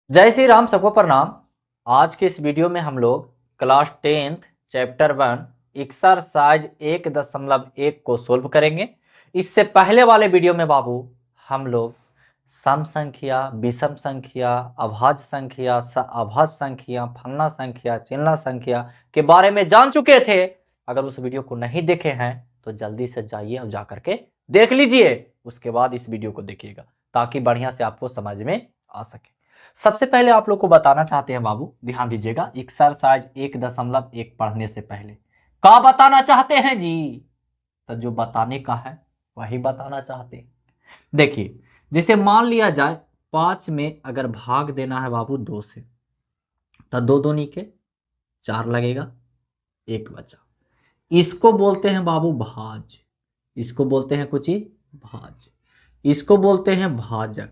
जय श्री राम, सबको प्रणाम। आज के इस वीडियो में हम लोग क्लास 10th चैप्टर 1 एक्सरसाइज 1.1 को सोल्व करेंगे। इससे पहले वाले वीडियो में बाबू हम लोग सम संख्या, विषम संख्या, अभाज्य संख्या, अभाज्य संख्या, फलना संख्या, चिल्ला संख्या के बारे में जान चुके थे। अगर उस वीडियो को नहीं देखे हैं तो जल्दी से जाइए और जा करके देख लीजिए, उसके बाद इस वीडियो को देखिएगा ताकि बढ़िया से आपको समझ में आ सके। सबसे पहले आप लोग को बताना चाहते हैं बाबू, ध्यान दीजिएगा, एक्सरसाइज 1.1 पढ़ने से पहले क्या बताना चाहते हैं जी? तो जो बताने का है वही बताना चाहते हैं। देखिए, जैसे मान लिया जाए 5 में अगर भाग देना है बाबू 2 से, तो 2 दूनी के 4 लगेगा, 1 बचा। इसको बोलते हैं बाबू भाज्य, इसको बोलते हैं कुछ ही भाज्य, इसको बोलते हैं भाजक,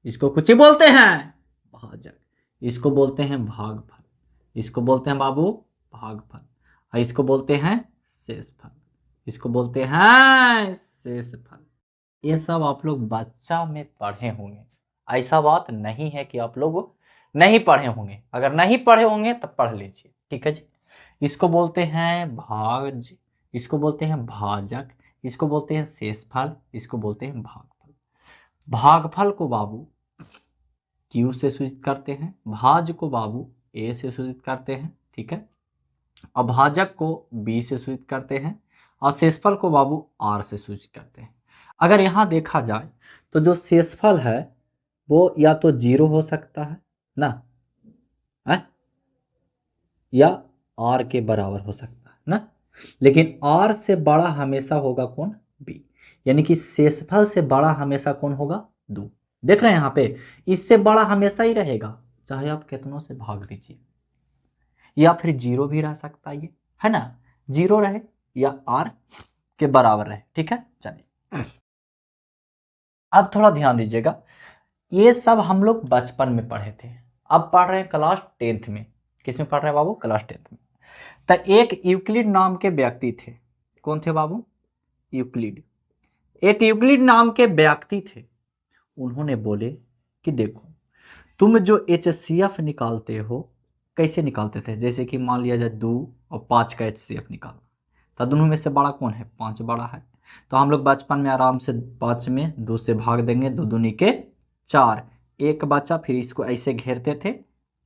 इसको कुछ ही बोलते हैं भाजक, इसको बोलते हैं भागफल, इसको बोलते हैं बाबू भागफल, और इसको बोलते हैं शेषफल, इसको बोलते हैं शेषफल। ये सब आप लोग बच्चा में पढ़े होंगे, ऐसा बात नहीं है कि आप लोग नहीं पढ़े होंगे। अगर नहीं पढ़े होंगे तब पढ़ लीजिए, ठीक है जी। इसको बोलते हैं भाज्य, इसको बोलते हैं भाजक, इसको बोलते हैं शेषफल, इसको बोलते हैं भागफल। भागफल को बाबू Q से सूचित करते हैं, भाज्य को बाबू A से सूचित करते हैं, ठीक है। अभाजक को B से सूचित करते हैं और शेषफल को बाबू R से सूचित करते हैं। अगर यहाँ देखा जाए तो जो शेषफल है वो या तो 0 हो सकता है ना, है? या R के बराबर हो सकता है ना, लेकिन R से बड़ा हमेशा होगा कौन? B। यानी कि शेषफल से बड़ा हमेशा कौन होगा? 2। देख रहे हैं यहाँ पे, इससे बड़ा हमेशा ही रहेगा, चाहे आप कितनों से भाग दीजिए। या फिर 0 भी रह सकता है ना, 0 रहे या R के बराबर रहे, ठीक है। चलिए अब थोड़ा ध्यान दीजिएगा, ये सब हम लोग बचपन में पढ़े थे, अब पढ़ रहे हैं क्लास 10th में। किस में पढ़ रहे हैं बाबू? क्लास 10th में। तो एक यूक्लिड नाम के व्यक्ति थे। कौन थे बाबू? यूक्लिड। एक यूक्लिड नाम के व्यक्ति थे। उन्होंने बोले कि देखो, तुम जो HCF निकालते हो कैसे निकालते थे? जैसे कि मान लिया जाए 2 और 5 का HCF निकालना, तो दोनों में से बड़ा कौन है? 5 बड़ा है। तो हम लोग बचपन में आराम से 5 में 2 से भाग देंगे, 2 दूनी के 4, 1 बचा, फिर इसको ऐसे घेरते थे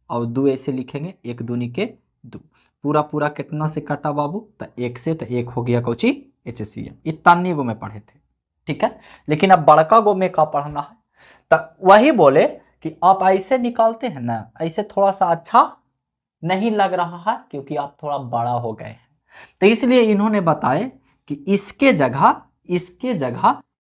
और 2 ऐसे लिखेंगे, 1 दूनी के 2। पूरा पूरा कितना से कटा बाबू? तो 1 से, तो 1 हो गया कौची? HCF। इतनी गो में पढ़े थे, ठीक है। लेकिन अब बड़का गो में का पढ़ना है, तो वही बोले कि आप ऐसे निकालते हैं ना, ऐसे थोड़ा सा अच्छा नहीं लग रहा है क्योंकि आप थोड़ा बड़ा हो गए हैं। तो इसलिए इन्होंने बताए कि इसके जगह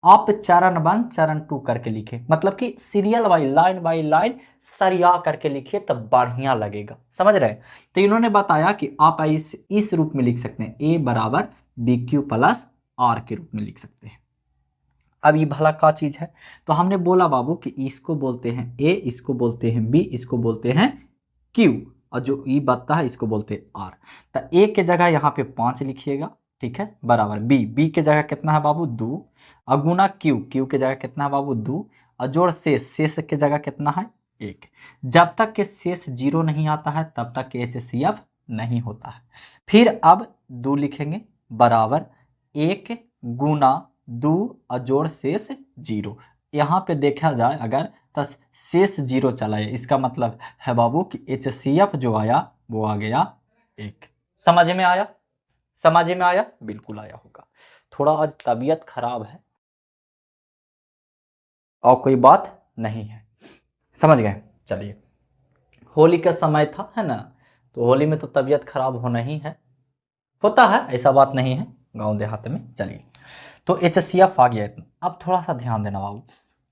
आप चरण 1 चरण 2 करके लिखे, मतलब कि सीरियल बाई लाइन सरिया करके लिखिए तो बढ़िया लगेगा, समझ रहे हैं। तो इन्होंने बताया कि आप इस रूप में लिख सकते हैं, A बराबर BQ प्लस R के रूप में लिख सकते हैं। अब ये भला का चीज है? तो हमने बोला बाबू कि इसको बोलते हैं A, इसको बोलते हैं B, इसको बोलते हैं Q, और जो ई बत्ता है इसको बोलते हैं R। तो A के जगह यहाँ पे 5 लिखिएगा, ठीक है, बराबर B के जगह कितना है बाबू? 2, और गुना Q के जगह कितना है बाबू? 2, और जोड़ शेष के जगह कितना है? 1। जब तक के शेष 0 नहीं आता है तब तक के HCF नहीं होता है। फिर अब 2 लिखेंगे बराबर 1 गुना 2 और जोड़ शेष 0। यहाँ पे देखा जाए अगर तो शेष 0 चला है, इसका मतलब है बाबू कि HCF जो आया वो आ गया 1। समझ में आया? समझ में आया? बिल्कुल आया होगा। थोड़ा आज तबीयत खराब है और कोई बात नहीं है, समझ गए। चलिए, होली का समय था, है ना, तो होली में तो तबीयत खराब होना ही है, होता है, ऐसा बात नहीं है गांव देहात में। चलिए, तो HCF आ गया इतना। अब थोड़ा सा ध्यान देना बाबू,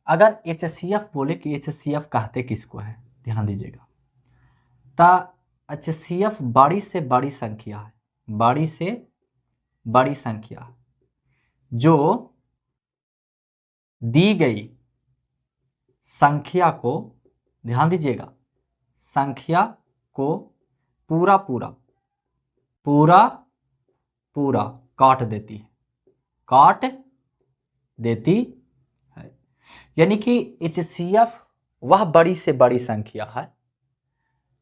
अगर HCF बोले कि HCF कहते किसको है, ध्यान दीजिएगा। ता HCF बड़ी से बड़ी संख्या है, बड़ी से बड़ी संख्या जो दी गई संख्या को, ध्यान दीजिएगा, संख्या को पूरा पूरा पूरा पूरा काट देती है, काट देती है। यानी कि HCF वह बड़ी से बड़ी संख्या है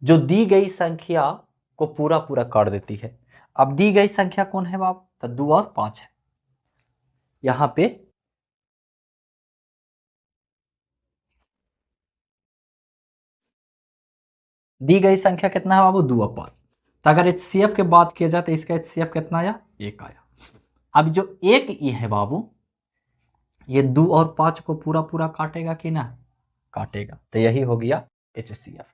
जो दी गई संख्या को पूरा पूरा कर देती है। अब दी गई संख्या कौन है बाप? तो 2 और 5 है। यहां पे दी गई संख्या कितना है बाबू? 2 और 5। तो अगर HCF की बात किया जाए तो इसका HCF कितना आया? 1 आया। अब जो 1 ई है बाबू, ये 2 और 5 को पूरा पूरा काटेगा कि ना? काटेगा। तो यही हो गया HCF।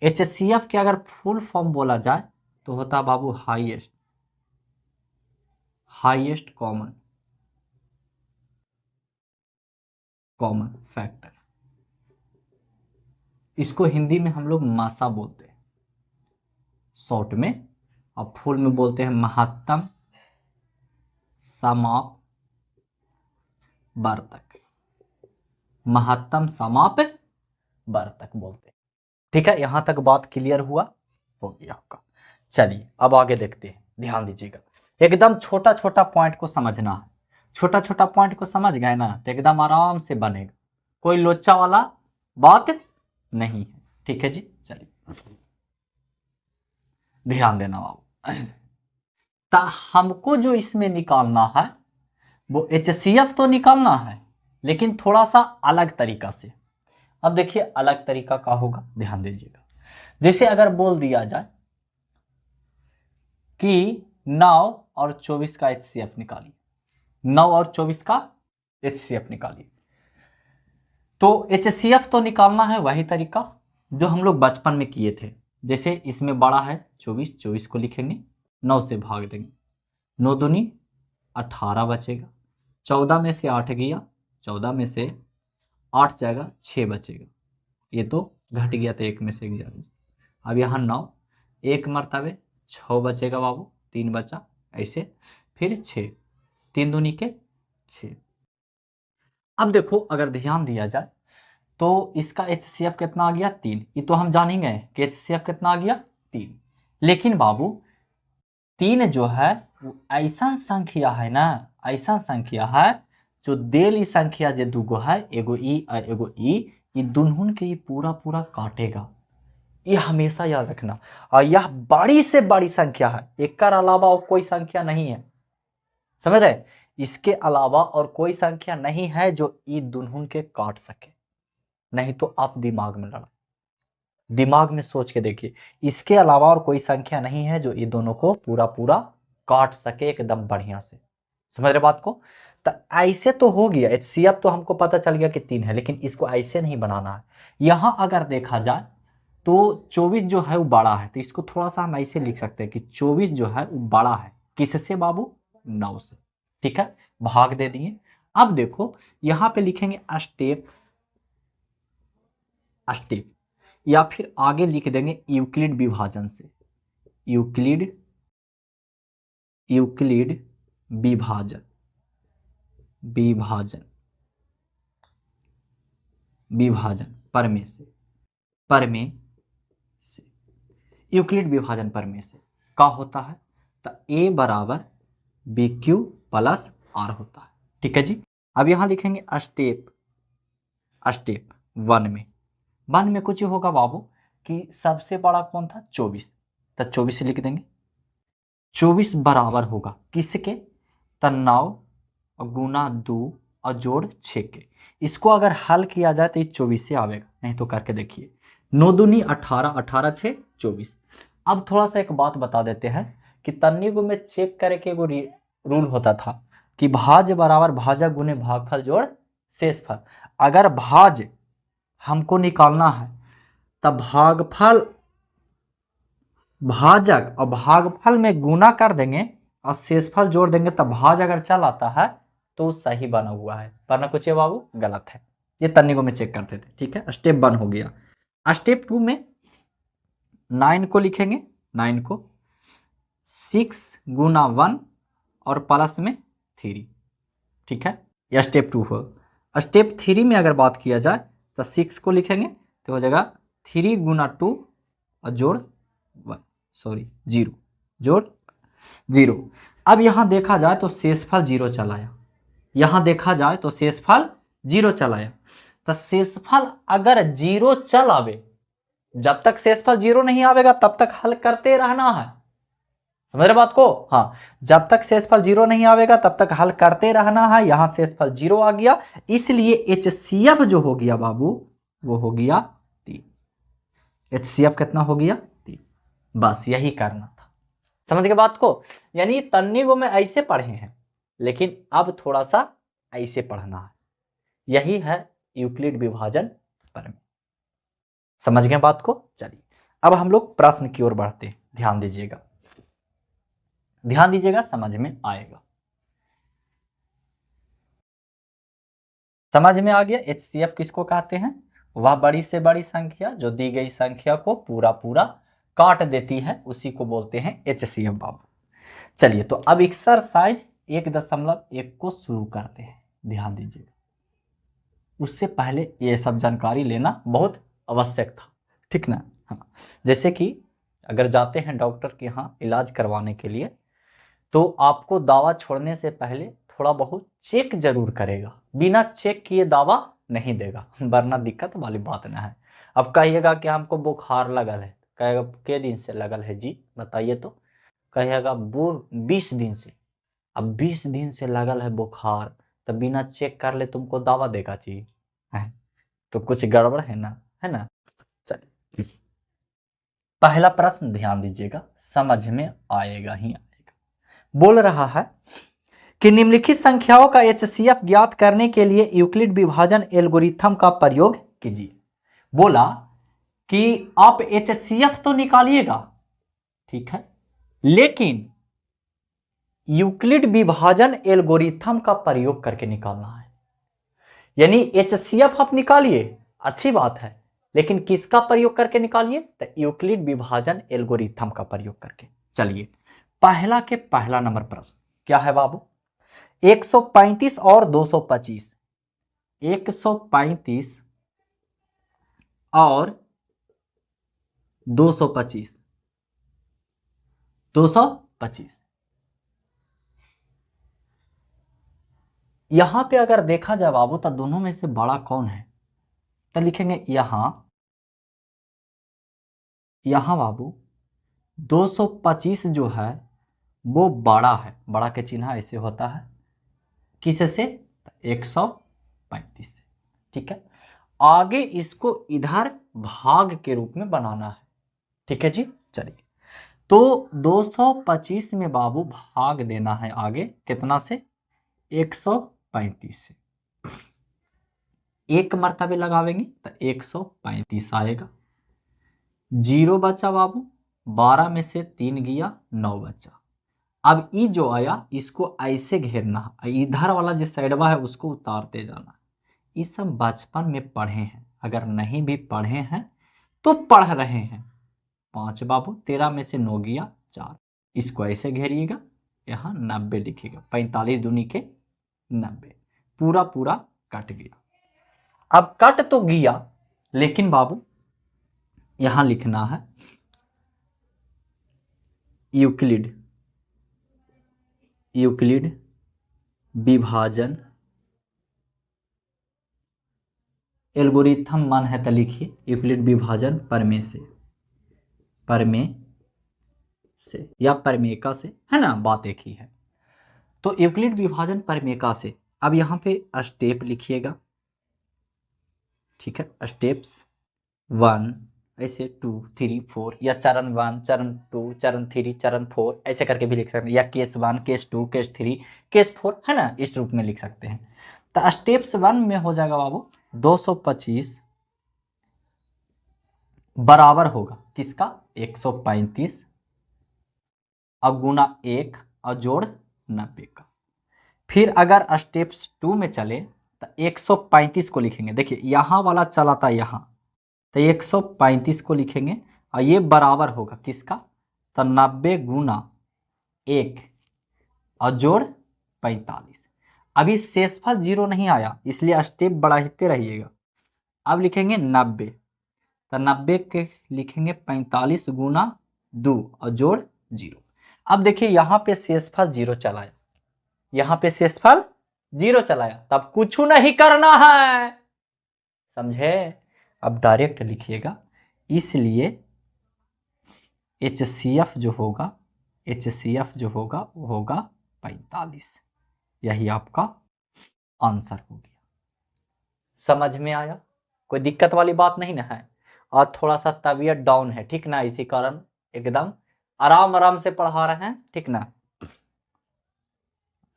HCF के अगर फुल फॉर्म बोला जाए तो होता बाबू हाईएस्ट कॉमन फैक्टर। इसको हिंदी में हम लोग मासा बोलते हैं शॉर्ट में, और फुल में बोलते हैं महत्तम समापवर्तक। महत्तम समापवर्तक बोलते हैं। ठीक है, यहां तक बात क्लियर हुआ? हो गया आपका। चलिए अब आगे देखते हैं। ध्यान दीजिएगा, एकदम छोटा छोटा पॉइंट को समझना है। छोटा छोटा पॉइंट को समझ गए ना तो एकदम आराम से बनेगा, कोई लोचा वाला बात नहीं है। ठीक है जी, चलिए ध्यान देना बाबू। तो हमको जो इसमें निकालना है वो HCF तो निकालना है, लेकिन थोड़ा सा अलग तरीका से। अब देखिए अलग तरीका का होगा, ध्यान दीजिएगा। जैसे अगर बोल दिया जाए कि 9 और 24 का HCF निकालिए, 9 और 24 का HCF निकालिए। तो HCF तो निकालना है वही तरीका जो हम लोग बचपन में किए थे। जैसे इसमें बड़ा है 24, 24 को लिखेंगे, 9 से भाग देंगे, 9 दूनी 18 बचेगा, 14 में से 8 गया, 14 में से 8 जाएगा, 6 बचेगा। ये तो घट गया तो 1 में से 1 जाएगा। अब यहाँ 9, 1 मरतबे 6 बचेगा बाबू, 3 बचा, ऐसे फिर 6, 3 दूनी के 6। अब देखो अगर ध्यान दिया जाए तो इसका HCF कितना आ गया? 3। ये तो हम जान ही गए कि HCF कितना आ गया? 3। लेकिन बाबू 3 जो है वो ऐसा संख्या है ना, ऐसा संख्या है जो देली संख्या जो दूगो है, एगो ई और एगो ई, ये दुनहुन के ये पूरा पूरा काटेगा। ये हमेशा याद रखना। और यह बड़ी से बड़ी संख्या है, एक का अलावा और कोई संख्या नहीं है। समझ रहे? इसके अलावा और कोई संख्या नहीं है जो ई दुनहुन के काट सके। नहीं तो आप दिमाग में लड़ा, दिमाग में सोच के देखिए, इसके अलावा और कोई संख्या नहीं है जो ये दोनों को पूरा पूरा काट सके एकदम बढ़िया से। समझ रहे बात को? तो ऐसे तो हो गया। HCF तो हमको पता चल गया कि 3 है, लेकिन इसको ऐसे नहीं बनाना है। यहां अगर देखा जाए तो 24 जो है वो बड़ा है, तो इसको थोड़ा सा हम ऐसे लिख सकते हैं कि 24 जो है वो बड़ा है किससे बाबू? 9 से। ठीक है, भाग दे दिए। अब देखो यहां पे लिखेंगे स्टेप, या फिर आगे लिख देंगे यूक्लिड विभाजन से। यूक्लिड विभाजन, परमे से यूक्लिड विभाजन परमे से क्या होता है? तो A बराबर BQ प्लस R होता है। ठीक है जी। अब यहां लिखेंगे स्टेप 1 में कुछ होगा बाबू कि सबसे बड़ा कौन था? 24। तो 24 लिख देंगे। 24 बराबर होगा किसके? तो 9 गुना 2 और जोड़ 6 के। इसको अगर हल किया जाए तो ये 24 से आवेगा, नहीं तो करके देखिए। 9 दूनी 18, 18 6 24। अब थोड़ा सा एक बात बता देते हैं कि तन्नी को में चेक करके एगो रूल होता था कि भाज्य बराबर भाजक गुने भागफल जोड़ शेषफल। अगर भाज्य हमको निकालना है तब भागफल भाजक और भागफल में गुना कर देंगे और शेषफल जोड़ देंगे, तब भाज अगर चल आता है तो सही बना हुआ है, वरना कुछ ये बाबू गलत है। ये तन्नीकों में चेक करते थे। ठीक है, स्टेप 1 हो गया। स्टेप 2 में 9 को लिखेंगे, 9 को 6 गुना 1 और प्लस में 3। ठीक है, यह स्टेप 2 हो। स्टेप 3 में अगर बात किया जाए तो 6 को लिखेंगे तो हो जाएगा 3 गुना 2 और जोड़ 0 जोड़ 0। अब यहां देखा जाए तो शेषफल 0 चलाया, यहां देखा जाए तो शेषफल 0 चलाया। तो शेषफल अगर जीरो चल आवे, जब तक शेषफल जीरो नहीं आवेगा तब तक हल करते रहना है। समझ रहे बात को? हाँ, जब तक शेषफल जीरो नहीं आवेगा तब तक हल करते रहना है। यहां शेषफल जीरो आ गया, इसलिए HCF जो हो गया बाबू वो हो गया 3। HCF कितना हो गया? 3। बस यही करना था। समझ गए बात को? यानी तन्नी वो में ऐसे पढ़े हैं, लेकिन अब थोड़ा सा ऐसे पढ़ना है। यही है यूक्लिड विभाजन प्रमेय। समझ गए बात को? चलिए अब हम लोग प्रश्न की ओर बढ़ते हैं। ध्यान दीजिएगा, ध्यान दीजिएगा, समझ में आएगा। समझ में आ गया? HCF किसको कहते हैं? वह बड़ी से बड़ी संख्या जो दी गई संख्या को पूरा पूरा काट देती है, उसी को बोलते हैं HCF बाबू। चलिए तो अब एक्सरसाइज 1.1 को शुरू करते हैं। ध्यान दीजिएगा, उससे पहले ये सब जानकारी लेना बहुत आवश्यक था, ठीक ना? हाँ, जैसे कि अगर जाते हैं डॉक्टर के यहाँ इलाज करवाने के लिए, तो आपको दवा छोड़ने से पहले थोड़ा बहुत चेक जरूर करेगा। बिना चेक किए दवा नहीं देगा, वरना दिक्कत वाली बात ना है। अब कहिएगा कि हमको बुखार लगल है, कहेगा के दिन से लगल है जी बताइए तो, कहिएगा वो 20 दिन से। अब 20 दिन से लगल है बुखार, तब बिना चेक कर ले तुमको दवा देगा जी? है तो कुछ गड़बड़ है ना, है ना? चलिए पहला प्रश्न ध्यान दीजिएगा, समझ में आएगा ही आएगा। बोल रहा है कि निम्नलिखित संख्याओं का HCF ज्ञात करने के लिए यूक्लिड विभाजन एल्गोरिथम का प्रयोग कीजिए। बोला कि आप HCF तो निकालिएगा, ठीक है, लेकिन यूक्लिड विभाजन एल्गोरिथम का प्रयोग करके निकालना है। यानी HCF आप निकालिए, अच्छी बात है, लेकिन किसका प्रयोग करके निकालिए? तो यूक्लिड विभाजन एल्गोरिथम का प्रयोग करके। चलिए पहला के पहला नंबर प्रश्न क्या है बाबू? 135 और 225। 135 और 225। 225 यहां पे अगर देखा जाए बाबू तो दोनों में से बड़ा कौन है? तो लिखेंगे यहां बाबू 225 जो है वो बड़ा है। बड़ा के चिन्ह ऐसे होता है, किससे? 135 से, ठीक है। आगे इसको इधर भाग के रूप में बनाना है, ठीक है जी। चलिए तो 225 में बाबू भाग देना है आगे कितना से? 135 से। एक मर्तबे लगावेंगे तो 135 आएगा। 0 बचा बाबू, 12 में से 3 गया 9 बचा। अब ई जो आया इसको ऐसे घेरना है, इधर वाला जो साइडवा है उसको उतारते जाना। ये सब बचपन में पढ़े हैं, अगर नहीं भी पढ़े हैं तो पढ़ रहे हैं। 5 बाबू, 13 में से 9 गया 4, इसको ऐसे घेरिएगा, यहाँ 90 लिखिएगा। 45 दूनी के 90, पूरा पूरा कट गया। अब कट तो गया, लेकिन बाबू यहां लिखना है यूक्लिड विभाजन एल्गोरिथम मान है तो लिखिए यूक्लिड विभाजन प्रमेय से या प्रमेयिका से, है ना, बात एक ही है। तो यूक्लिड विभाजन प्रमेयिका से अब यहां पे स्टेप लिखिएगा, ठीक है। स्टेप्स 1 ऐसे 2 3 4, या चरण 1 चरण 2 चरण 3 चरण 4 ऐसे करके भी लिख सकते हैं, या केस 1 केस 2 केस 3 केस 4, है ना, इस रूप में लिख सकते हैं। तो स्टेप्स 1 में हो जाएगा बाबू 225 बराबर होगा किसका? 135 अब गुना 1 और जोड़ 90 का। फिर अगर स्टेप्स 2 में चले तो 135 को लिखेंगे, देखिए यहाँ वाला चला था यहाँ, तो 135 को लिखेंगे और ये बराबर होगा किसका? तो 90 गुना 1 और जोड़ 45। अभी शेषफल 0 नहीं आया, इसलिए स्टेप बढ़ाते रहिएगा। अब लिखेंगे 90, तो 90 के लिखेंगे 45 गुना 2 और जोड़ 0। अब देखिए यहाँ पे शेषफल 0 चलाया, यहाँ पे शेषफल 0 चलाया, तब कुछ नहीं करना है, समझे? अब डायरेक्ट लिखिएगा, इसलिए HCF जो होगा, HCF जो होगा वो होगा 45। यही आपका आंसर हो गया। समझ में आया? कोई दिक्कत वाली बात नहीं ना है? और थोड़ा सा तबीयत डाउन है, ठीक ना, इसी कारण एकदम आराम आराम से पढ़ा रहे हैं, ठीक ना।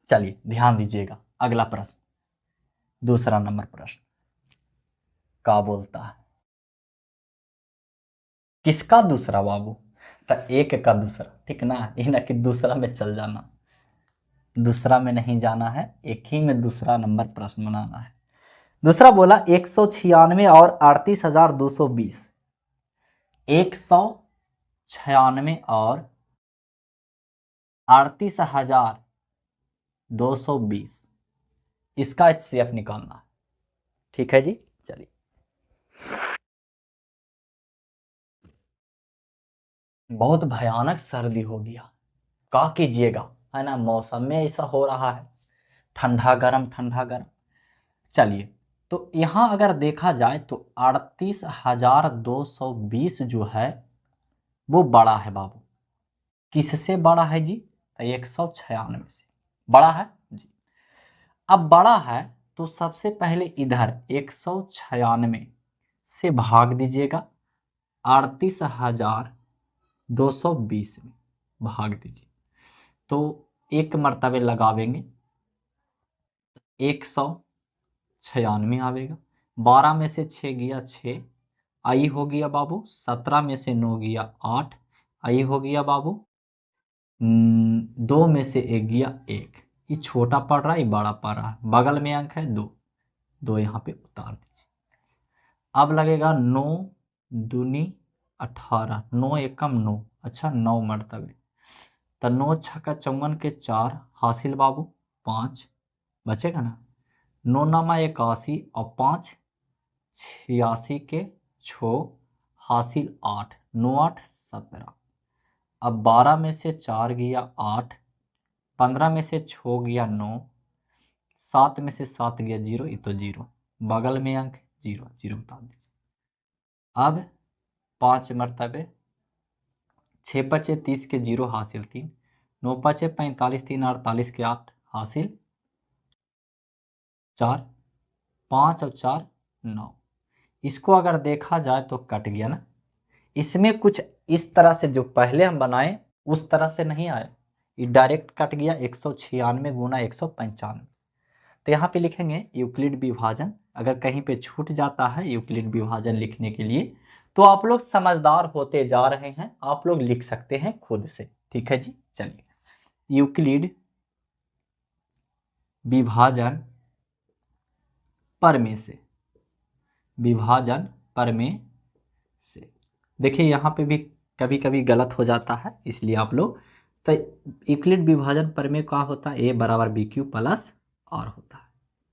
चलिए ध्यान दीजिएगा, अगला प्रश्न, दूसरा नंबर प्रश्न क्या बोलता है? किसका दूसरा बाबू? तो एक का दूसरा, ठीक ना, ये ना कि दूसरा में चल जाना, दूसरा में नहीं जाना है, एक ही में दूसरा नंबर प्रश्न बनाना है। दूसरा बोला 196 और 38,220, 196 और 38,220, इसका HCF निकालना है, ठीक है जी। चलिए बहुत भयानक सर्दी हो गया, क्या कीजिएगा, है ना, मौसम में ऐसा हो रहा है, ठंडा गरम ठंडा गरम। चलिए, तो यहाँ अगर देखा जाए तो 38,220 जो है वो बड़ा है बाबू। किससे बड़ा है जी? तो 196 से बड़ा है जी। अब बड़ा है तो सबसे पहले इधर 196 से भाग दीजिएगा, 38,220 में भाग दीजिए, तो एक मर्तबे लगावेंगे 196 आवेगा, 12 में से 6 गया 6, आई हो गया बाबू, 17 में से 9 गया 8, आई हो गया बाबू, 2 में से 1 गया 1, ये छोटा पड़ रहा है, ये बड़ा पड़ रहा है, बगल में अंक है 2, 2 यहाँ पे उतार दीजिए। अब लगेगा 9 दूनी 18, 9 एकम 9, अच्छा 9 मर्तबे, तो 9 छक्का 54 के 4 हासिल बाबू 5 बचेगा ना, 9 नामा 81 और 5 86 के 6 हासिल 8, 9 8 17। अब 12 में से 4 गया 8, 15 में से 6 गया 9, 7 में से 7 गया 0, ये तो 0, बगल में अंक 0, 0 बता दीजिए। अब 5 मरतबे, 6 पचे 30 के 0 हासिल 3, 9 पचे 45, 3 48 के 8 हासिल 4, 5 और 4 9। इसको अगर देखा जाए तो कट गया ना, इसमें कुछ इस तरह से जो पहले हम बनाए उस तरह से नहीं आया, ये डायरेक्ट कट गया 196 गुना 195। तो यहाँ पे लिखेंगे यूक्लिड विभाजन, अगर कहीं पे छूट जाता है यूक्लिड विभाजन लिखने के लिए तो आप लोग समझदार होते जा रहे हैं, आप लोग लिख सकते हैं खुद से, ठीक है जी। चलिए, यूक्लिड विभाजन परमे से, विभाजन परमे से, देखिए यहाँ पे भी कभी कभी गलत हो जाता है, इसलिए आप लोग, तो यूक्लिड विभाजन परमे का होता है ए बराबर बी क्यू प्लस आर होता है,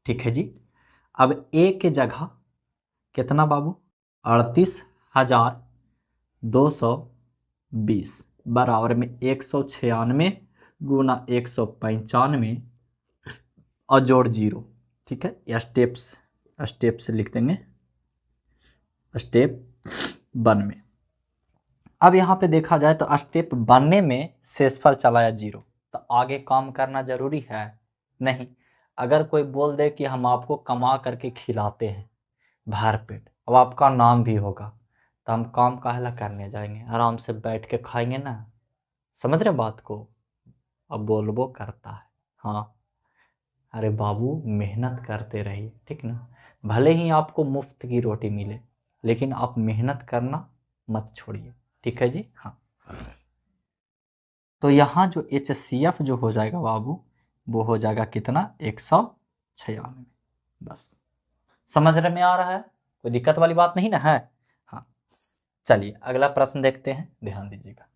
ठीक है जी। अब ए के जगह कितना बाबू, 38,220 बराबर में 196 गुना 195 और जोड़ 0, ठीक है, या स्टेप्स लिख देंगे, स्टेप 1 में। अब यहाँ पे देखा जाए तो स्टेप 1 में शेषफल चलाया 0, तो आगे काम करना जरूरी है नहीं। अगर कोई बोल दे कि हम आपको कमा करके खिलाते हैं भर पेट, अब आपका नाम भी होगा, तो हम काम काहेला करने जाएंगे, आराम से बैठ के खाएंगे ना, समझ रहे बात को। अब बोलबो करता है, हाँ अरे बाबू मेहनत करते रहिए, ठीक ना, भले ही आपको मुफ्त की रोटी मिले लेकिन आप मेहनत करना मत छोड़िए, ठीक है जी। हाँ, तो यहाँ जो HCF जो हो जाएगा बाबू वो हो जाएगा कितना, 196, बस समझ में आ रहा है, कोई दिक्कत वाली बात नहीं ना है। हाँ, चलिए अगला प्रश्न देखते हैं, ध्यान दीजिएगा,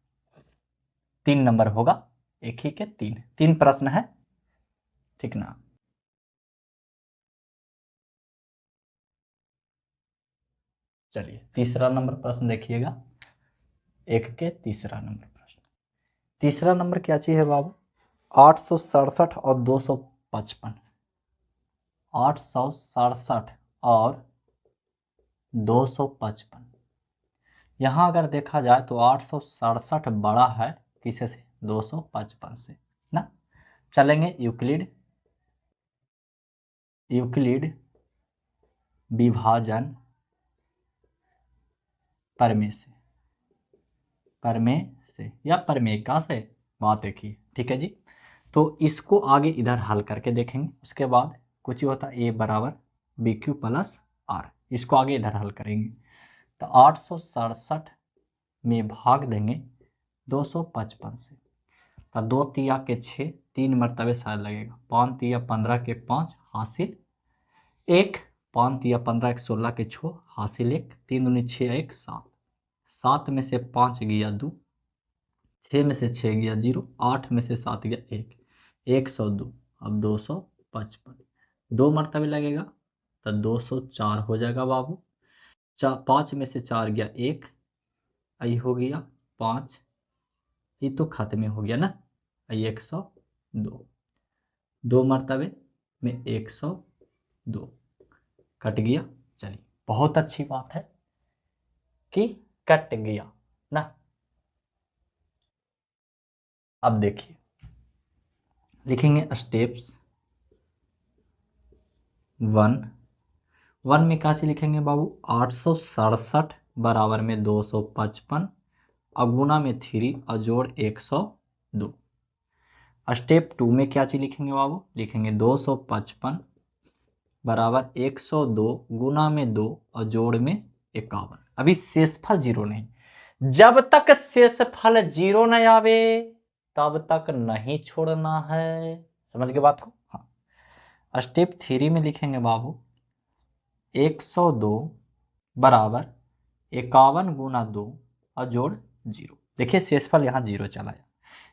3 नंबर होगा, एक ही के 3 प्रश्न है, ठीक ना। चलिए तीसरा नंबर प्रश्न देखिएगा, एक के तीसरा नंबर प्रश्न, तीसरा नंबर क्या चीज है बाबू, 867 और 255, 867 और 255। यहाँ अगर देखा जाए तो 867 बड़ा है किसे से, 255 से ना। चलेंगे यूक्लिड विभाजन प्रमेय से या प्रमेयिका से बात देखिए, ठीक है जी। तो इसको आगे इधर हल करके देखेंगे, उसके बाद कुछ ही होता है a बराबर बी क्यू प्लस आर, इसको आगे इधर हल करेंगे। तो 867 में भाग देंगे 255 से, तो 2 तिया के 6, 3 मरतबे शायद लगेगा, 5 तिया 15 के 5 हासिल 1, 5 तिया 15 के 16 के 6 हासिल 1, 3 दूनी 6 1 7, 7 में से 5 गया 2, 6 में से 6 गया 0, 8 में से 7 गया 1, 102। अब 255 2 मरतबे लगेगा तो 204 हो जाएगा बाबू। 5 में से 4 गया 1, आई हो गया 5, ये तो खत्म हो गया ना, आई 102, 2 मरतबे में 102 कट गया। चलिए बहुत अच्छी बात है कि कट गया ना। अब देखिए लिखेंगे स्टेप्स 1 में क्या चीज लिखेंगे बाबू, 867 बराबर में 255 अगुना में 3 और जोड़ 102। स्टेप 2 में क्या चीज लिखेंगे बाबू, लिखेंगे 255 बराबर 102 गुना में 2 और जोड़ में 51। अभी शेषफल 0 नहीं, जब तक शेषफल 0 नहीं आवे तब तक नहीं छोड़ना है, समझ के बात को। हाँ स्टेप 3 में लिखेंगे बाबू 102 बराबर 51 गुना 2 और जोड़ 0। देखिए शेषफल यहाँ 0 चला है,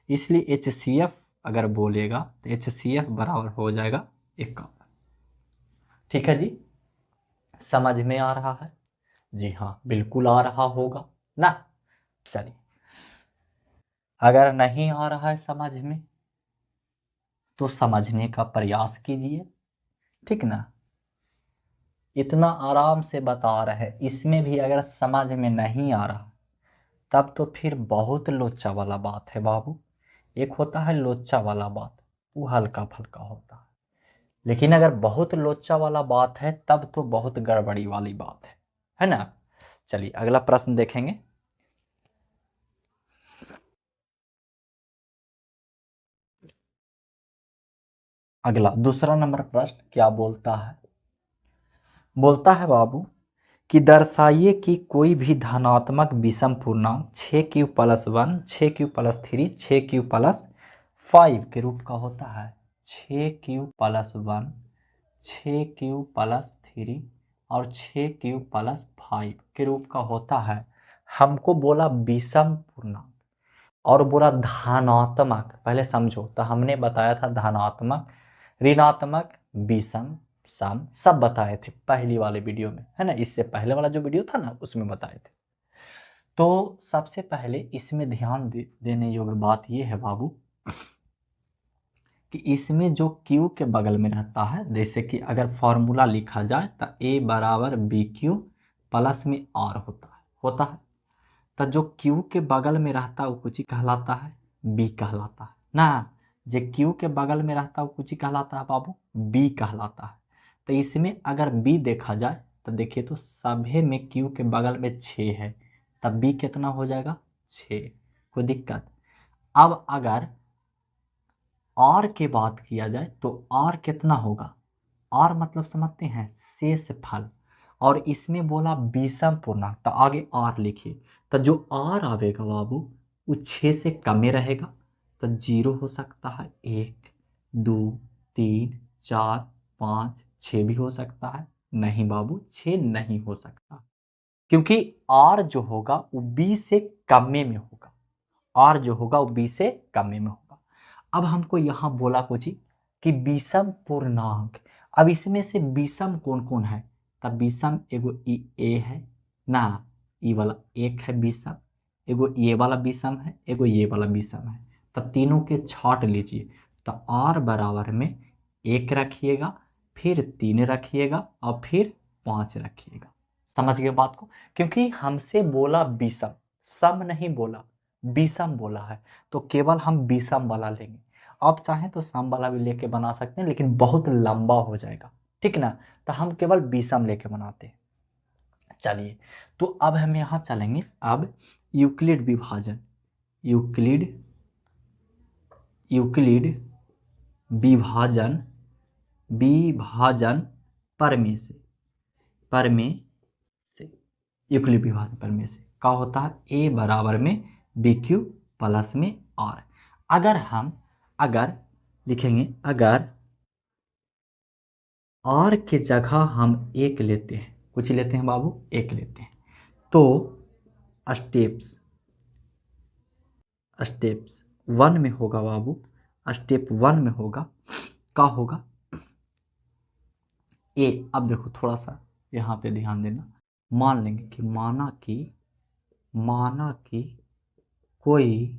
इसलिए HCF अगर बोलेगा तो HCF बराबर हो जाएगा 51। ठीक है जी, समझ में आ रहा है? जी हाँ बिल्कुल आ रहा होगा ना। चलिए अगर नहीं आ रहा है समझ में तो समझने का प्रयास कीजिए, ठीक ना। इतना आराम से बता रहे, इसमें भी अगर समझ में नहीं आ रहा तब तो फिर बहुत लोचा वाला बात है बाबू। एक होता है लोचा वाला बात, वो हल्का फुल्का होता है, लेकिन अगर बहुत लोचा वाला बात है तब तो बहुत गड़बड़ी वाली बात है ना। चलिए अगला प्रश्न देखेंगे। अगला दूसरा नंबर प्रश्न क्या बोलता है, बोलता है बाबू कि दर्शाइए कि कोई भी धनात्मक विषम पूर्णांक 6q plus 1, 6q plus 3, 6q plus 5 के रूप का होता है। 6q प्लस 1, 6q प्लस 3 और 6q प्लस 5 के रूप का होता है। हमको बोला विषम पूर्णांक और बोला धनात्मक, पहले समझो तो हमने बताया था धनात्मक ऋणात्मक विषम सम सब बताए थे पहली वाले वीडियो में, है ना। इससे पहले वाला जो वीडियो था ना उसमें बताए थे। तो सबसे पहले इसमें ध्यान देने योग्य बात यह है बाबू कि इसमें जो Q के बगल में रहता है, जैसे कि अगर फॉर्मूला लिखा जाए तो A बराबर बी क्यू प्लस में R होता है। तो जो Q के बगल में रहता है वो कुछ ही कहलाता है, B कहलाता है ना। जो Q के बगल में रहता है वो कुछ ही कहलाता है बाबू, B कहलाता है। तो इसमें अगर B देखा जाए तो देखिए तो सभी में Q के बगल में 6 है, तब B कितना हो जाएगा 6, कोई दिक्कत। अब अगर R की बात किया जाए तो R कितना होगा, R मतलब समझते हैं शेषफल, और इसमें बोला विषम पूर्णांक तो आगे R लिखिए। तो जो R आवेगा बाबू वो 6 से कम में रहेगा, तो 0 हो सकता है, 1 2 3 4 5 6 भी हो सकता है। नहीं बाबू 6 नहीं हो सकता, क्योंकि R जो होगा वो B से कम में होगा, R जो होगा वो B से कम में होगा। अब हमको यहाँ बोला कुछ ही कि विषम पूर्णांक, अब इसमें से विषम कौन कौन है, तब विषम एगो ए है ना, ई वाला एक है विषम, एगो ये वाला विषम है, एगो ये वाला विषम है। तो तीनों के छाट लीजिए, तो R बराबर में 1 रखिएगा, फिर 3 रखिएगा और फिर 5 रखिएगा, समझ गए बात को, क्योंकि हमसे बोला विषम, सम नहीं बोला, विषम बोला है, तो केवल हम विषम वाला लेंगे। आप चाहें तो सम वाला भी लेके बना सकते हैं, लेकिन बहुत लंबा हो जाएगा, ठीक ना, तो हम केवल विषम लेके बनाते हैं। चलिए, तो अब हम यहाँ चलेंगे, अब यूक्लिड विभाजन, यूक्लिड यूक्लिड विभाजन, विभाजन परमे से यूक्लिड विभाजन परमे से क्या होता है, ए बराबर में बी क्यू प्लस में आर। अगर लिखेंगे, अगर आर के जगह हम एक लेते हैं, कुछ लेते हैं बाबू, एक लेते हैं, तो स्टेप्स वन में होगा बाबू, स्टेप वन में होगा, क्या होगा, ए। अब देखो थोड़ा सा यहाँ पे ध्यान देना, मान लेंगे कि माना कि कोई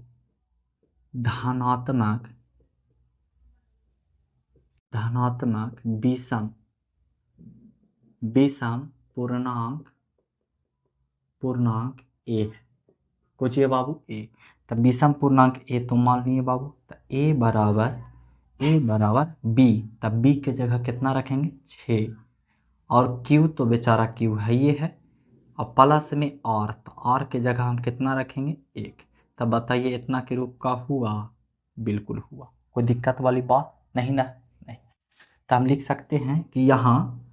धनात्मक विषम पूर्णांक ए है, कुछ ये बाबू ए, तब विषम पूर्णांक ए तो मान लिए बाबू, तो ए बराबर बी, तब बी के जगह कितना रखेंगे 6, और क्यू तो बेचारा क्यू है ये है, और प्लस में आर, तो आर के जगह हम कितना रखेंगे 1। तब बताइए इतना के रूप का हुआ, बिल्कुल हुआ, कोई दिक्कत वाली बात नहीं ना, नहीं। तो हम लिख सकते हैं कि यहाँ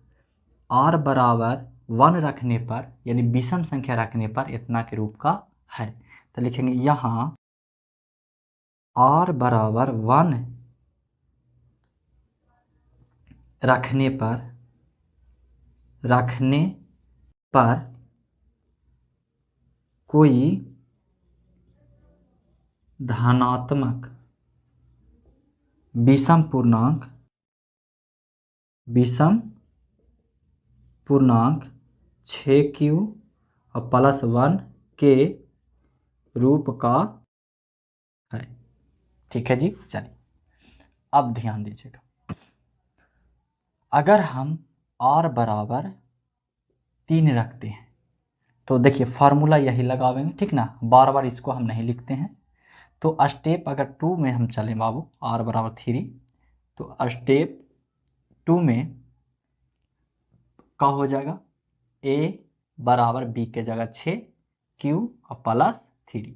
आर बराबर 1 रखने पर, यानी विषम संख्या रखने पर इतना के रूप का है, तो लिखेंगे यहाँ आर बराबर 1 रखने पर कोई धनात्मक विषम पूर्णांक 6q और प्लस 1 के रूप का है, ठीक है जी। चलिए, अब ध्यान दीजिएगा, अगर हम r बराबर 3 रखते हैं, तो देखिए फार्मूला यही लगावेंगे, ठीक ना, बार बार इसको हम नहीं लिखते हैं। तो स्टेप अगर 2 में हम चलें बाबू, r बराबर 3, तो स्टेप 2 में क्या हो जाएगा, a बराबर b के जगह 6, q और प्लस 3।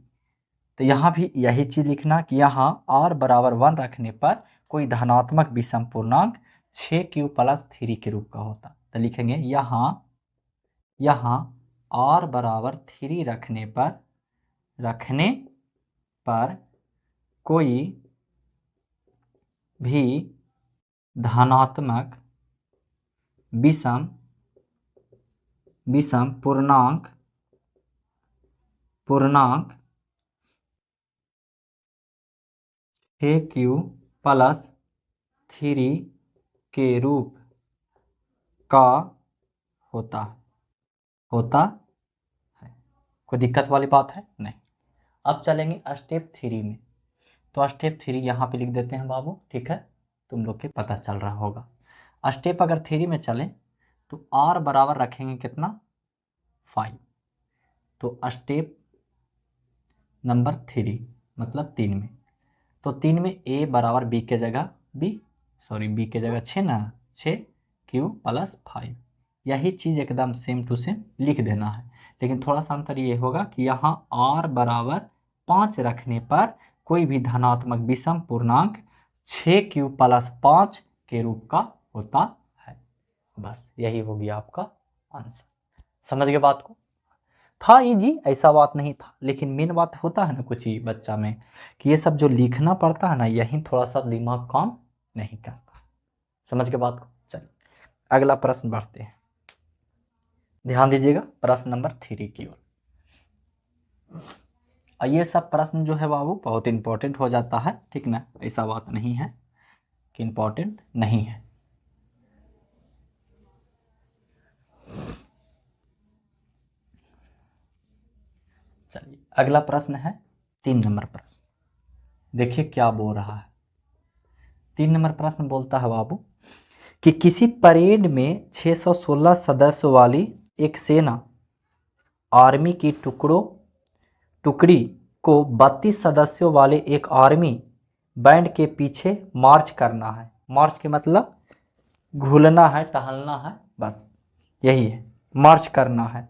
तो यहाँ भी यही चीज़ लिखना कि यहाँ r बराबर 1 रखने पर कोई धनात्मक विषम पूर्णांक 6q प्लस 3 के रूप का होता, तो लिखेंगे यहाँ r बराबर 3 रखने पर कोई भी धनात्मक विषम पूर्णांक 6q प्लस 3 के रूप का होता है। कोई दिक्कत वाली बात है नहीं। अब चलेंगे स्टेप 3 में, तो स्टेप 3 यहाँ पे लिख देते हैं बाबू, ठीक है, तुम लोग के पता चल रहा होगा। स्टेप अगर 3 में चलें तो r बराबर रखेंगे कितना 5, तो स्टेप नंबर 3 मतलब 3 में, तो 3 में a बराबर b के जगह b के जगह 6 ना, 6q प्लस 5, यही चीज़ एकदम सेम टू सेम लिख देना है, लेकिन थोड़ा सा अंतर ये होगा कि यहाँ r बराबर 5 रखने पर कोई भी धनात्मक विषम पूर्णांक 6q प्लस 5 के रूप का होता है। बस यही हो गया आपका आंसर। समझ गए बात को? था इजी, ऐसा बात नहीं था, लेकिन मेन बात होता है ना कुछ ही बच्चा में कि ये सब जो लिखना पड़ता है ना, यही थोड़ा सा दिमाग काम नहीं करता। समझ के बात को? चलिए अगला प्रश्न बढ़ते हैं, ध्यान दीजिएगा प्रश्न नंबर 3 की ओर। ये सब प्रश्न जो है बाबू बहुत इंपॉर्टेंट हो जाता है, ठीक ना, ऐसा बात नहीं है कि इंपॉर्टेंट नहीं है। चलिए अगला प्रश्न है 3 नंबर प्रश्न, देखिए क्या बोल रहा है। 3 नंबर प्रश्न बोलता है बाबू कि किसी परेड में 616 सदस्य वाली एक सेना आर्मी की टुकड़ी को 32 सदस्यों वाले एक आर्मी बैंड के पीछे मार्च करना है। मार्च के मतलब घूलना है, टहलना है, बस यही है, मार्च करना है।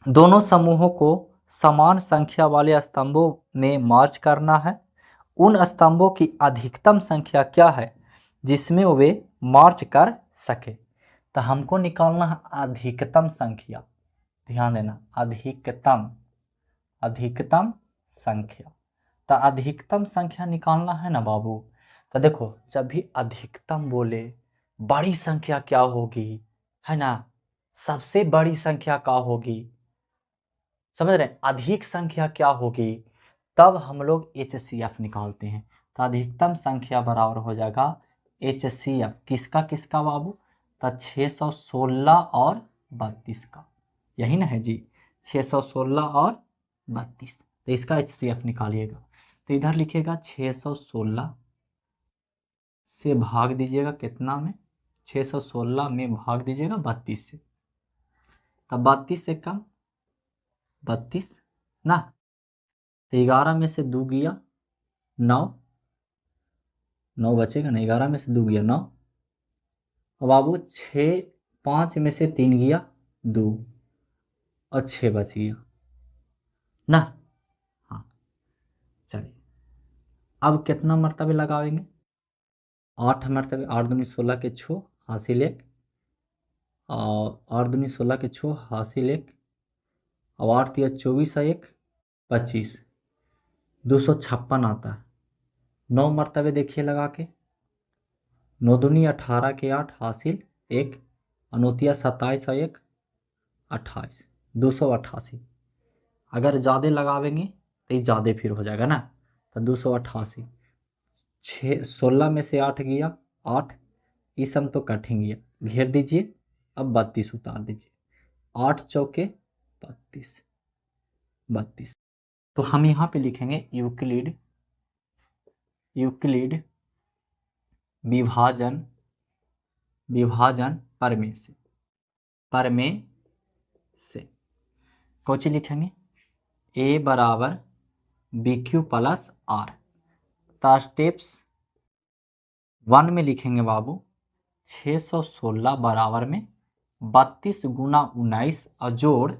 दोनों समूहों को समान संख्या वाले स्तंभों में मार्च करना है। उन स्तंभों की अधिकतम संख्या क्या है जिसमें वे मार्च कर सके। तो हमको निकालना है अधिकतम संख्या, ध्यान देना, अधिकतम संख्या। तो अधिकतम संख्या निकालना है ना बाबू। तो देखो, जब भी अधिकतम बोले बड़ी संख्या क्या होगी, है ना, सबसे बड़ी संख्या क्या होगी, समझ रहे हैं, अधिक संख्या क्या होगी, तब हम लोग HCF निकालते हैं। तो अधिकतम संख्या बराबर हो जाएगा HCF किसका किसका बाबू, तो 616 और 32 का, यही ना है जी, 616 और 32। तो इसका HCF निकालिएगा। तो इधर लिखिएगा 616 से भाग दीजिएगा कितना में, 616 में भाग दीजिएगा 32 से। तब 32 से कम 32 ना, तो 11 में से 2 गया 9, 9 बचेगा ना, 11 में से 2 गया 9। अब बाबू 6, 5 में से 3 गया 2 और 6 बच गया ना। हाँ चलिए, अब कितना मरतबे लगाएंगे, 8 मरतबे, 8 दूनी 16 के 6 हासिल 1, और 8 दूनी 16 के 6 हासिल 1, अब 8 तिया 24 1 25, 256 आता है। 9 मरतबे देखिए लगा के, 9 दूनी 18 के 8 हासिल 1, अनोतिया 27 1 28, 288। अगर ज़्यादा लगावेंगे तो ये ज़्यादा फिर हो जाएगा ना, तो 288, 16 में से 8 गया 8, इस सम तो कठिन गया, घेर दीजिए, अब 32 उतार दीजिए, 8 चौके 32, 32। तो हम यहाँ पे लिखेंगे यूक्लिड विभाजन परमे से कौची लिखेंगे, A बराबर BQ प्लस R। तो स्टेप्स 1 में लिखेंगे बाबू 616 बराबर में 32 गुना 19 अजोड़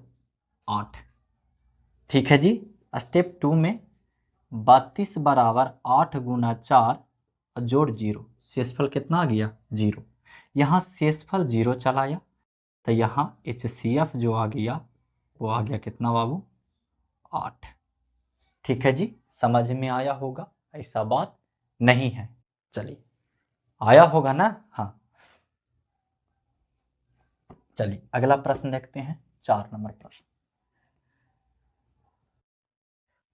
8, ठीक है जी। स्टेप 2 में 32 बराबर 8 गुना 4 जोड़ 0, शेषफल कितना आ गया 0। यहाँ शेषफल 0 चलाया, तो यहाँ HCF जो आ गया वो आ गया कितना बाबू 8, ठीक है जी। समझ में आया होगा, ऐसा बात नहीं है, चलिए आया होगा ना। हाँ चलिए अगला प्रश्न देखते हैं, 4 नंबर प्रश्न।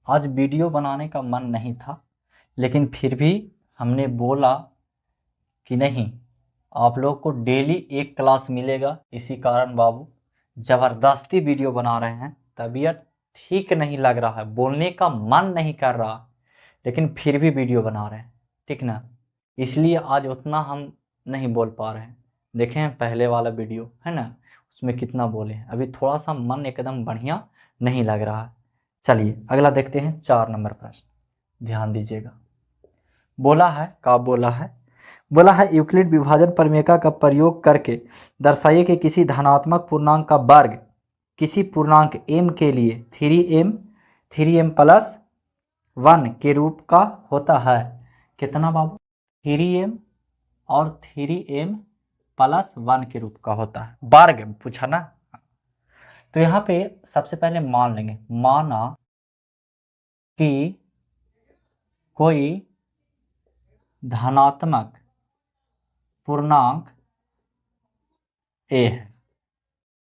आज वीडियो बनाने का मन नहीं था, लेकिन फिर भी हमने बोला कि नहीं, आप लोग को डेली एक क्लास मिलेगा, इसी कारण बाबू ज़बरदस्ती वीडियो बना रहे हैं। तबीयत ठीक नहीं लग रहा है, बोलने का मन नहीं कर रहा, लेकिन फिर भी वीडियो बना रहे हैं, ठीक ना, इसलिए आज उतना हम नहीं बोल पा रहे हैं। देखें हैं पहले वाला वीडियो है ना, उसमें कितना बोले हैं, अभी थोड़ा सा मन एकदम बढ़िया नहीं लग रहा है। चलिए अगला देखते हैं, 4 नंबर प्रश्न, ध्यान दीजिएगा। बोला है, का बोला है यूक्लिड विभाजन प्रमेय का प्रयोग करके दर्शाइए कि किसी धनात्मक पूर्णांक का वर्ग किसी पूर्णांक m के लिए 3m प्लस 1 के रूप का होता है। कितना बाबू, 3m और 3m प्लस 1 के रूप का होता है, वर्ग पूछा ना। तो यहाँ पे सबसे पहले मान लेंगे, माना कि कोई धनात्मक पूर्णांक a है,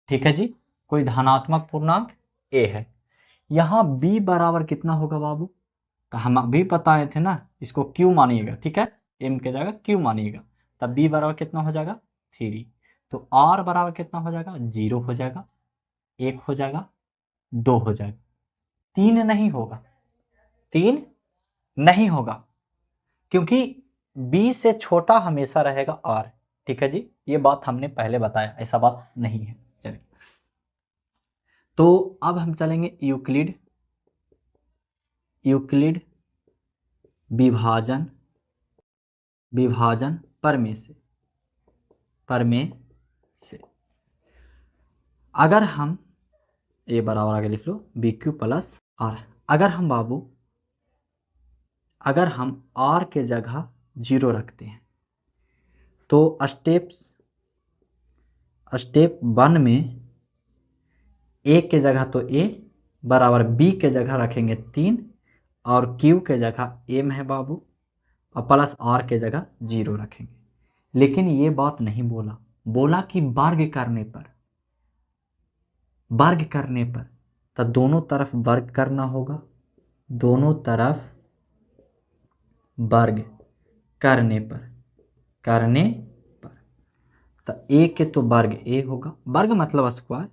ठीक है जी, कोई धनात्मक पूर्णांक a है। यहाँ b बराबर कितना होगा बाबू, तो हम अभी बताए थे ना, इसको q मानिएगा, ठीक है, m के जगह q मानिएगा, तब b बराबर कितना हो जाएगा 3। तो r बराबर कितना हो जाएगा 0 हो जाएगा, 1 हो जाएगा, 2 हो जाएगा, 3 नहीं होगा, 3 नहीं होगा, क्योंकि b से छोटा हमेशा रहेगा r, ठीक है जी, ये बात हमने पहले बताया, ऐसा बात नहीं है। चलिए, तो अब हम चलेंगे यूक्लिड विभाजन प्रमेय से। अगर हम ये बराबर आगे लिख लो बी क्यू प्लस आर। अगर हम आर के जगह 0 रखते हैं तो स्टेप 1 में ए के जगह तो ए बराबर बी के जगह रखेंगे 3 और क्यू के जगह एम है बाबू, और प्लस आर के जगह 0 रखेंगे। लेकिन ये बात नहीं बोला कि वर्ग करने पर तो दोनों तरफ वर्ग करना होगा। दोनों तरफ वर्ग करने पर तो ए के तो वर्ग ए होगा, वर्ग मतलब स्क्वायर,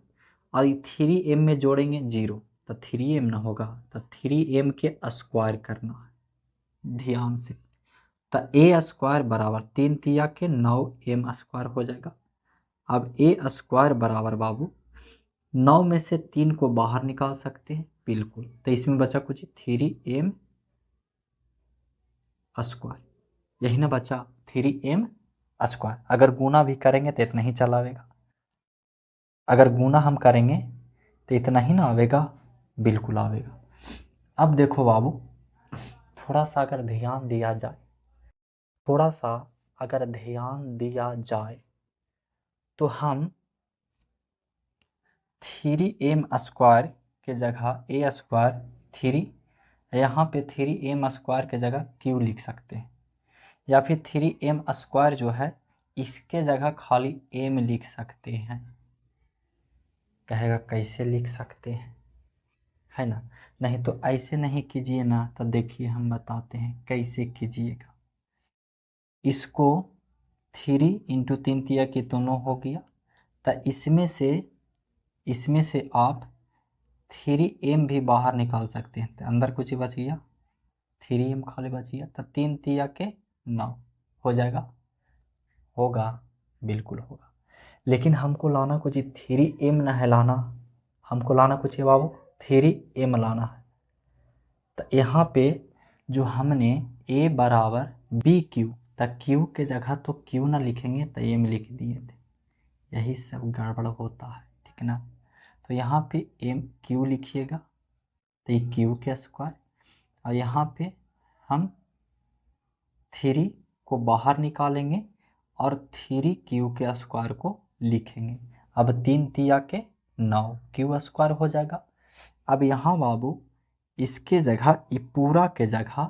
और 3m में जोड़ेंगे 0 तो 3m ना होगा, तो 3m के स्क्वायर करना है ध्यान से। तो ए स्क्वायर बराबर 3 तिया के 9m स्क्वायर हो जाएगा। अब ए स्क्वायर बराबर बाबू 9 में से 3 को बाहर निकाल सकते हैं, बिल्कुल, तो इसमें बचा कुछ 3m स्क्वायर, यही ना बचा 3m स्क्वायर। अगर गुना भी करेंगे तो इतना ही चलावेगा, अगर गुना हम करेंगे तो इतना ही ना आवेगा, बिल्कुल आवेगा। अब देखो बाबू, थोड़ा सा अगर ध्यान दिया जाए तो हम 3m स्क्वायर के जगह ए स्क्वायर 3, यहाँ पे 3m स्क्वायर के जगह क्यू लिख सकते हैं, या फिर 3m स्क्वायर जो है इसके जगह खाली m लिख सकते हैं। कहेगा कैसे लिख सकते हैं, है ना? नहीं तो ऐसे नहीं कीजिए ना, तो देखिए हम बताते हैं कैसे कीजिएगा। इसको 3 × 3 तिया के दोनों हो गया, तो इसमें से आप 3m भी बाहर निकाल सकते हैं, तो अंदर कुछ ही बच गया, 3m खाली बच गया, तो 3 तिया के 9 हो जाएगा, होगा, बिल्कुल होगा। लेकिन हमको लाना कुछ 3m ना है लाना, हमको लाना कुछ है बाबू 3m लाना है। तो यहाँ पे जो हमने a बराबर बी क्यू, तो क्यू के जगह तो क्यू ना लिखेंगे तो m लिख दिए थे, यही सब गड़बड़ होता है, ठीक ना? तो यहाँ पे m क्यू लिखिएगा तो ये क्यू के स्क्वायर, और यहाँ पे हम 3 को बाहर निकालेंगे और 3q के स्क्वायर को लिखेंगे। अब 3 तिया के 9 क्यू स्क्वायर हो जाएगा। अब यहाँ बाबू इसके जगह ये पूरा के जगह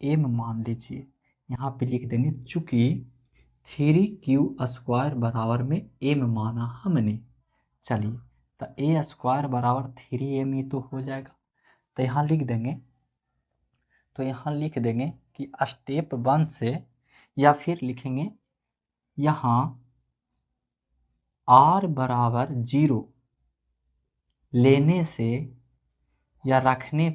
m मान लीजिए, यहाँ पे लिख देंगे, चूँकि 3q स्क्वायर बराबर में m माना हमने। चलिए, तो a स्क्वायर बराबर 3m ही तो हो जाएगा, तो यहाँ लिख देंगे कि स्टेप 1 से, या फिर लिखेंगे यहाँ r बराबर 0 लेने से या रखने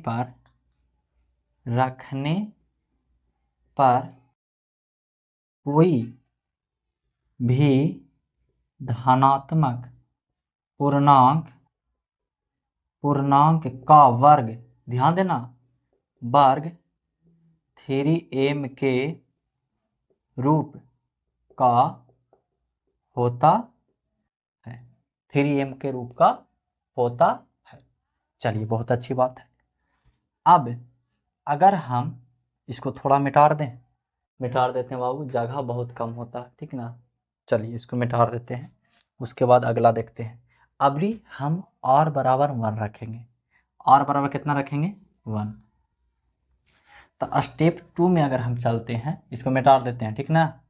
पर कोई भी धनात्मक पूर्णांक का वर्ग, ध्यान देना, वर्ग 3m के रूप का होता है, 3m के रूप का होता है। चलिए, बहुत अच्छी बात है। अब अगर हम इसको थोड़ा मिटा देते हैं बाबू, जगह बहुत कम होता है, ठीक ना? चलिए इसको मिटा देते हैं, उसके बाद अगला देखते हैं। अभी हम r बराबर 1 रखेंगे, r बराबर कितना रखेंगे 1। तो स्टेप 2 में अगर हम चलते हैं, इसको मिटा देते हैं, ठीक ना?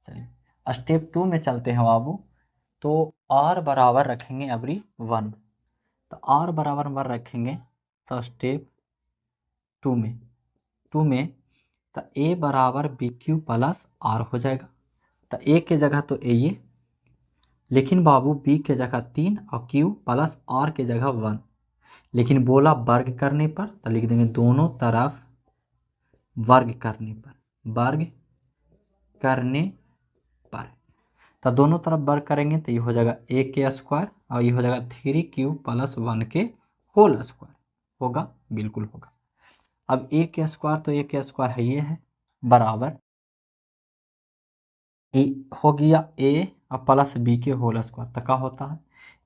चलिए स्टेप 2 में चलते हैं बाबू, तो r बराबर रखेंगे अभी 1, तो r बराबर 1 रखेंगे, तो स्टेप 2 में तो a बराबर बी क्यू प्लस आर हो जाएगा। तो a के जगह तो a ये, लेकिन बाबू b के जगह 3 और q प्लस r के जगह 1, लेकिन बोला वर्ग करने पर, तो लिख देंगे दोनों तरफ वर्ग करने पर, तो दोनों तरफ वर्ग करेंगे तो ये हो जाएगा ए के स्क्वायर और ये हो जाएगा 3q प्लस 1 के होल स्क्वायर। होगा, बिल्कुल होगा। अब ए के स्क्वायर तो ए के स्क्वायर है ये है बराबर ए हो गया ए और प्लस बी के होल स्क्वायर। तो क्या होता है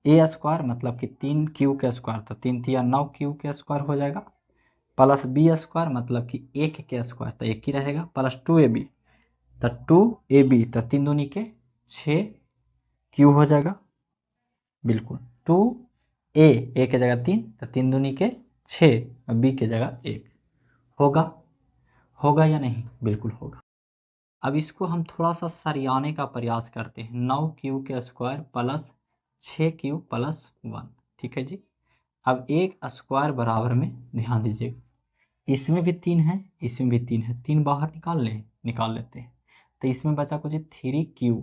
ए स्क्वायर मतलब कि 3q के स्क्वायर, तो 3 तिया 9q के स्क्वायर हो जाएगा, प्लस बी स्क्वायर मतलब कि 1 के स्क्वायर तो 1 ही रहेगा, प्लस 2ab तो 2ab तो 3 दूनी के 6q हो जाएगा। बिल्कुल 2a की जगह 3 तो 3 दूनी के 6 और b की जगह 1 होगा। होगा या नहीं? बिल्कुल होगा। अब इसको हम थोड़ा सा सरियाने का प्रयास करते हैं। 9q के स्क्वायर प्लस 6q प्लस 1, ठीक है जी। अब एक स्क्वायर बराबर में ध्यान दीजिएगा, इसमें भी 3 है, इसमें भी 3 है, 3 बाहर निकाल लेते हैं तो इसमें बचा कुछ 3q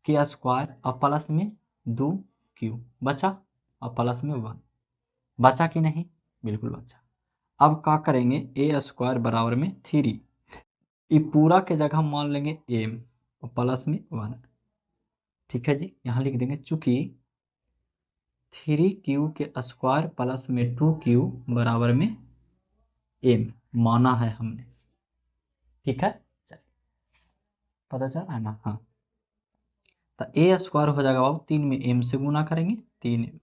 के स्क्वायर और प्लस में 2q बचा और प्लस में 1 बचा कि नहीं? बिल्कुल बचा। अब क्या करेंगे, ए स्क्वायर बराबर में 3, ये पूरा के जगह मान लेंगे m और प्लस में 1, ठीक है जी। यहाँ लिख देंगे चूंकि 3q के स्क्वायर प्लस में 2q बराबर में m माना है हमने, ठीक है। चलिए पता चल रहा है ना? हाँ, तो ए स्क्वायर हो जाएगा बाबू 3 में m से गुना करेंगे, 3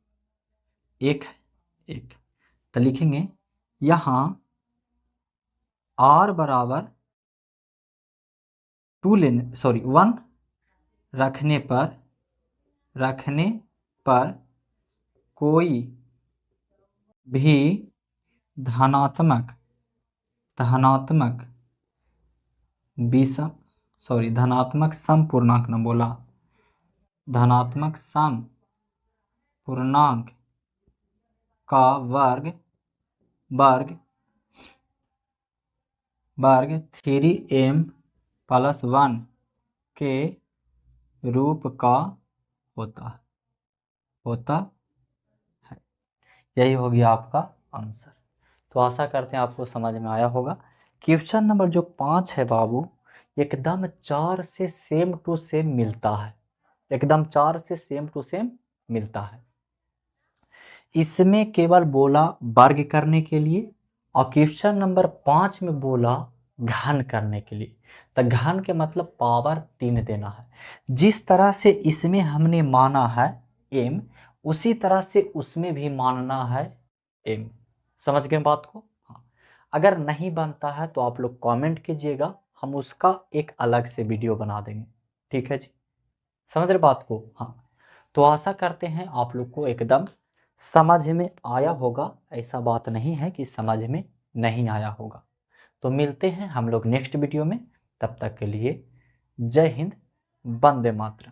1 है 1, तो लिखेंगे यहाँ r बराबर 1 रखने पर कोई भी धनात्मक धनात्मक सम पूर्णांक न बोला, धनात्मक सम पूर्णांक का वर्ग 3m प्लस 1 के रूप का होता है। यही हो गया आपका आंसर। तो आशा करते हैं आपको समझ में आया होगा। क्वेश्चन नंबर जो 5 है बाबू, एकदम 4 से सेम टू सेम मिलता है, एकदम 4 से सेम टू सेम मिलता है। इसमें केवल बोला वर्ग करने के लिए और क्वेश्चन नंबर 5 में बोला घन करने के लिए। तो घन के मतलब पावर 3 देना है। जिस तरह से इसमें हमने माना है m, उसी तरह से उसमें भी मानना है m। समझ गए बात को? हाँ। अगर नहीं बनता है तो आप लोग कमेंट कीजिएगा, हम उसका एक अलग से वीडियो बना देंगे, ठीक है जी। समझ रहे बात को? हाँ। तो आशा करते हैं आप लोग को एकदम समझ में आया होगा, ऐसा बात नहीं है कि समझ में नहीं आया होगा। तो मिलते हैं हम लोग नेक्स्ट वीडियो में, तब तक के लिए जय हिंद, वंदे मातरम।